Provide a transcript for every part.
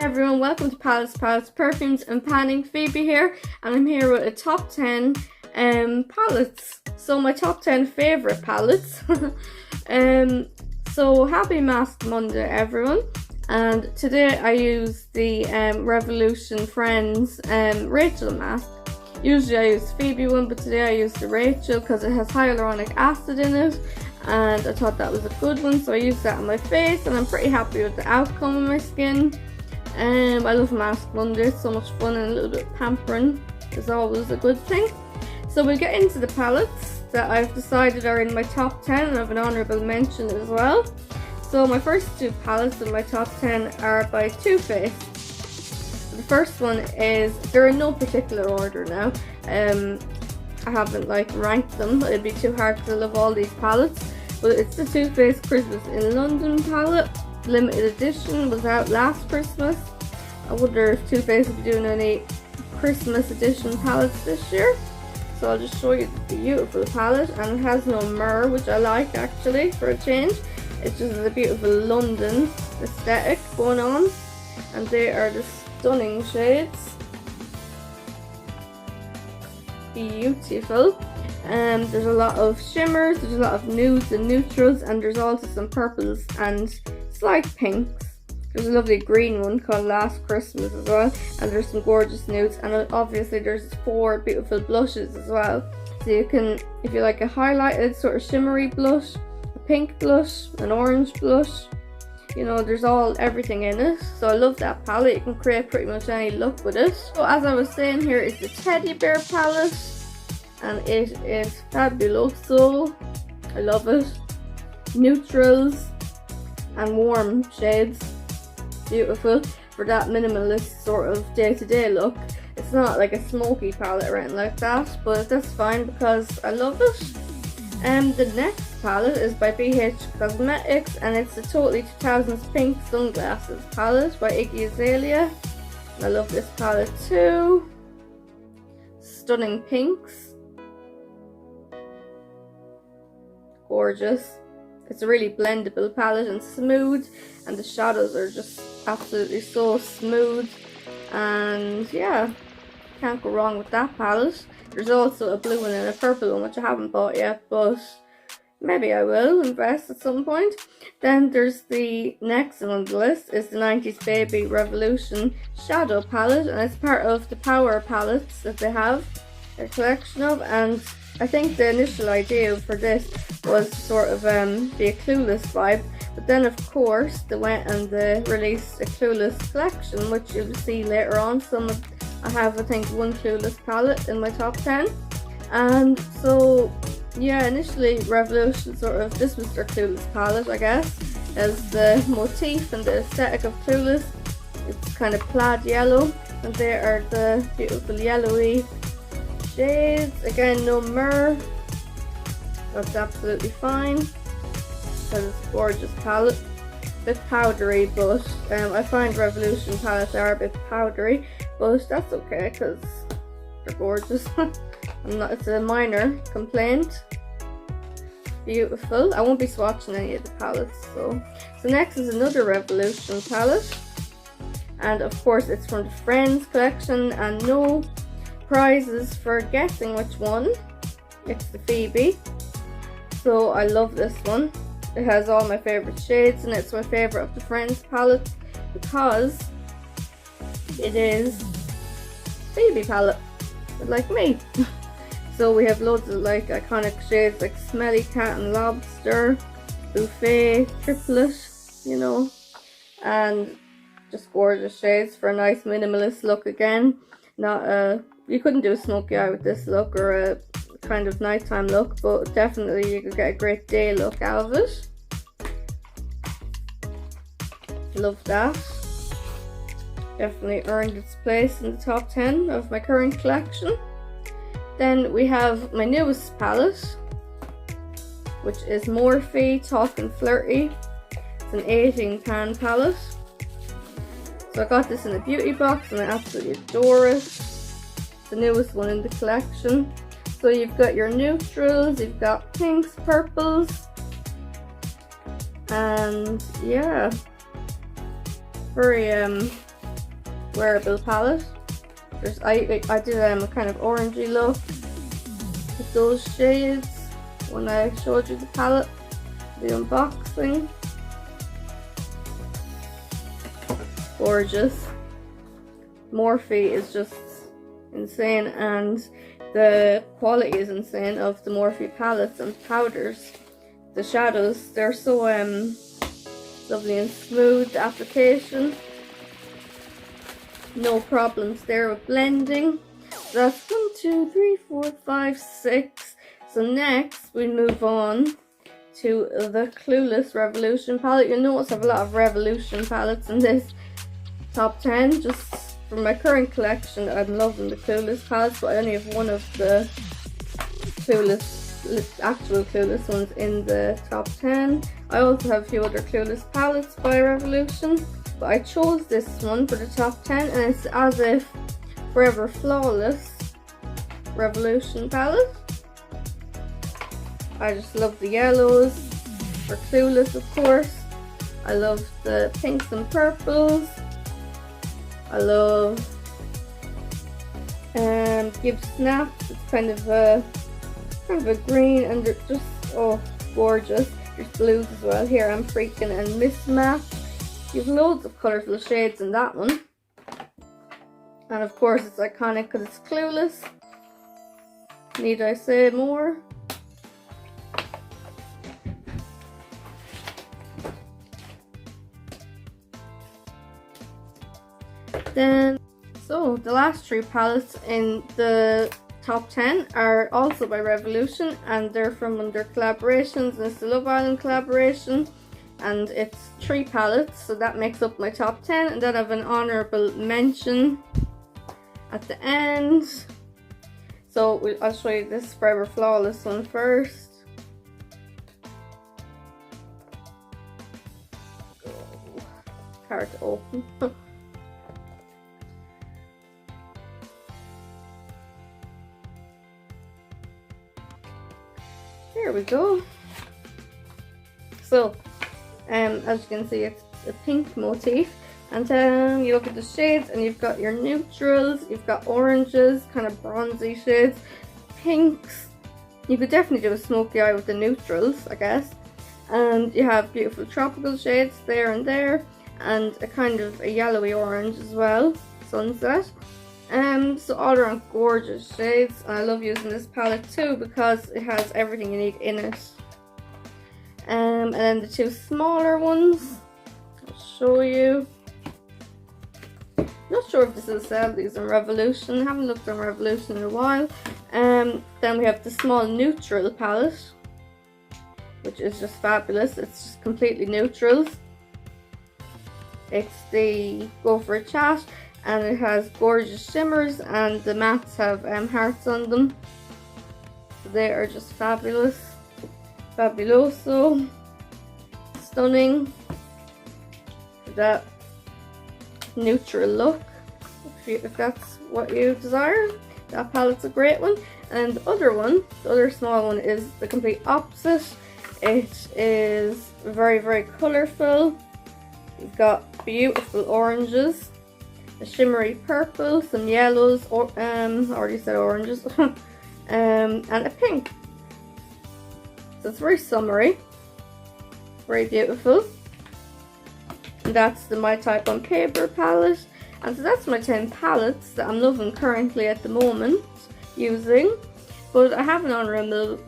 Everyone, welcome to Palettes, Perfumes and Panning. Phoebe here, and I'm here with a top 10 palettes. So my top 10 favourite palettes. So happy Mask Monday everyone, and today I use the Revolution Friends Rachel mask. Usually I use Phoebe one, but today I used the Rachel because it has hyaluronic acid in it, and I thought that was a good one, so I used that on my face and I'm pretty happy with the outcome of my skin. I love Mask Monday, it's so much fun and a little bit pampering is always a good thing. So we'll get into the palettes that I've decided are in my top 10 and I have an honourable mention as well. So my first two palettes in my top 10 are by Too Faced. The first one is, they're in no particular order now. I haven't ranked them, it'd be too hard because I love all these palettes. But it's the Too Faced Christmas in London palette. Limited edition, was out last Christmas. I wonder if Too Faced will be doing any Christmas edition palettes this year. So I'll just show you the beautiful palette, and it has no mirror, which I like actually for a change. It's just a beautiful London aesthetic going on, and they are the stunning shades. Beautiful. There's a lot of shimmers, there's a lot of nudes and neutrals, and there's also some purples and slight pinks. There's a lovely green one called Last Christmas as well, and there's some gorgeous nudes, and obviously there's 4 beautiful blushes as well. So you can, if you like a highlighted sort of shimmery blush, a pink blush, an orange blush, you know, there's everything in it. So I love that palette. You can create pretty much any look with it. So as I was saying, here is the Teddy Bear palette, and it is fabuloso. I love it. Neutrals and warm shades. Beautiful for that minimalist sort of day-to-day look. It's not like a smoky palette or anything like that, but that's fine because I love it. The next palette is by BH Cosmetics, and it's the Totally 2000s Pink Sunglasses palette by Iggy Azalea. I love this palette too. Stunning pinks. Gorgeous. It's a really blendable palette and smooth, and the shadows are just absolutely so smooth, and yeah, can't go wrong with that palette. There's also a blue one and a purple one which I haven't bought yet, but maybe I will invest at some point. Then there's the next one on the list is the 90s Baby Revolution Shadow Palette, and it's part of the Power palettes that they have a collection of, and I think the initial idea for this was sort of be a Clueless vibe, but then of course they went and they released a Clueless collection, which you'll see later on. I have, I think, one Clueless palette in my top 10, and so yeah, initially Revolution this was their Clueless palette, I guess, as the motif and the aesthetic of Clueless. It's kind of plaid yellow, and they are the beautiful yellowy shades. Again, no mirror. That's absolutely fine. That is a gorgeous palette. A bit powdery, but I find Revolution palettes are a bit powdery, but that's okay because they're gorgeous. It's a minor complaint. Beautiful. I won't be swatching any of the palettes. So next is another Revolution palette, and of course it's from the Friends collection, and no prizes for guessing which one. It's the Phoebe. So I love this one. It has all my favourite shades, and it's my favourite of the Friends palette because it is Phoebe palette, like me. So we have loads of iconic shades like Smelly Cat and Lobster, Buffet, Triplet, you know, and just gorgeous shades for a nice minimalist look. Again, you couldn't do a smoky eye with this look, or a kind of nighttime look, but definitely you could get a great day look out of it. Love that. Definitely earned its place in the top 10 of my current collection. Then we have my newest palette, which is Morphe Talkin' Flirty. It's an 18 pan palette. So I got this in a beauty box and I absolutely adore it. It's the newest one in the collection. So you've got your neutrals, you've got pinks, purples, and yeah, very wearable palette. I did a kind of orangey look with those shades when I showed you the palette, the unboxing. Gorgeous. Morphe is just insane, and the quality is insane of the Morphe palettes and powders. The shadows, they're so lovely and smooth application. No problems there with blending. So that's 1, 2, 3, 4, 5, 6. So next we move on to the Clueless Revolution palette. You'll notice I have a lot of Revolution palettes in this top 10. Just for my current collection, I'm loving the Clueless palettes, but I only have one of the actual Clueless ones in the top 10. I also have a few other Clueless palettes by Revolution, but I chose this one for the top 10, and it's As If Forever Flawless Revolution palette. I just love the yellows for Clueless, of course. I love the pinks and purples. I love Give Snaps. It's kind of a green, and they're just, oh, gorgeous. There's blues as well. Here I'm Freaking and Mismatch. You have loads of colourful shades in that one. And of course it's iconic because it's Clueless. Need I say more? Then, so the last 3 palettes in the top 10 are also by Revolution, and they're from under collaborations, and it's the Love Island collaboration, and it's 3 palettes, so that makes up my top 10. And then I have an honourable mention at the end. So I'll show you this Forever Flawless one first. Hard to open. There we go. So, as you can see, it's a pink motif, and you look at the shades, and you've got your neutrals, you've got oranges, kind of bronzy shades, pinks. You could definitely do a smoky eye with the neutrals, I guess. And you have beautiful tropical shades there and there, and a kind of a yellowy orange as well, sunset. So all around gorgeous shades, and I love using this palette too because it has everything you need in it. And then the 2 smaller ones, I'll show you. Not sure if this will sell these in Revolution. I haven't looked on Revolution in a while. Then we have the small neutral palette, which is just fabulous. It's just completely neutrals. It's the Go For A Chat, and it has gorgeous shimmers, and the mattes have hearts on them. So they are just fabulous. Fabuloso. Stunning. That neutral look, if that's what you desire. That palette's a great one. And the other one, the other small one, is the complete opposite. It is very, very colourful. You've got beautiful oranges, a shimmery purple, some yellows, I already said oranges, and a pink. So it's very summery, very beautiful. And that's the My Type on Paper palette. And so that's my 10 palettes that I'm loving currently at the moment using. But I have an honourable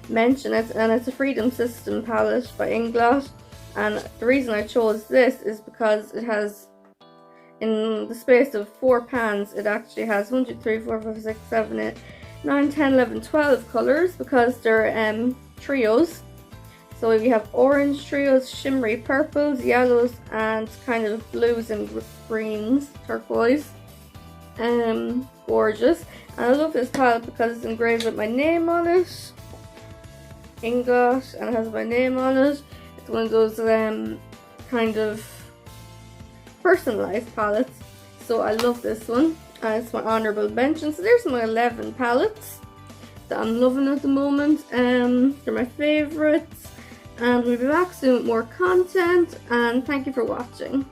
mention, and it's a Freedom System palette by Inglot. And the reason I chose this is because it has, in the space of 4 pans, it actually has 1, 2, 3, 4, 5, 6, 7, 8, 9, 10, 11, 12 colours, because they're trios. So we have orange trios, shimmery purples, yellows, and kind of blues and greens, turquoise. Gorgeous. And I love this palette because it's engraved with my name on it. Ingot, and it has my name on it. It's one of those kind of personalised palettes. So I love this one. And it's my honourable mention. So there's my 11 palettes that I'm loving at the moment. They're my favourites. And we'll be back soon with more content. And thank you for watching.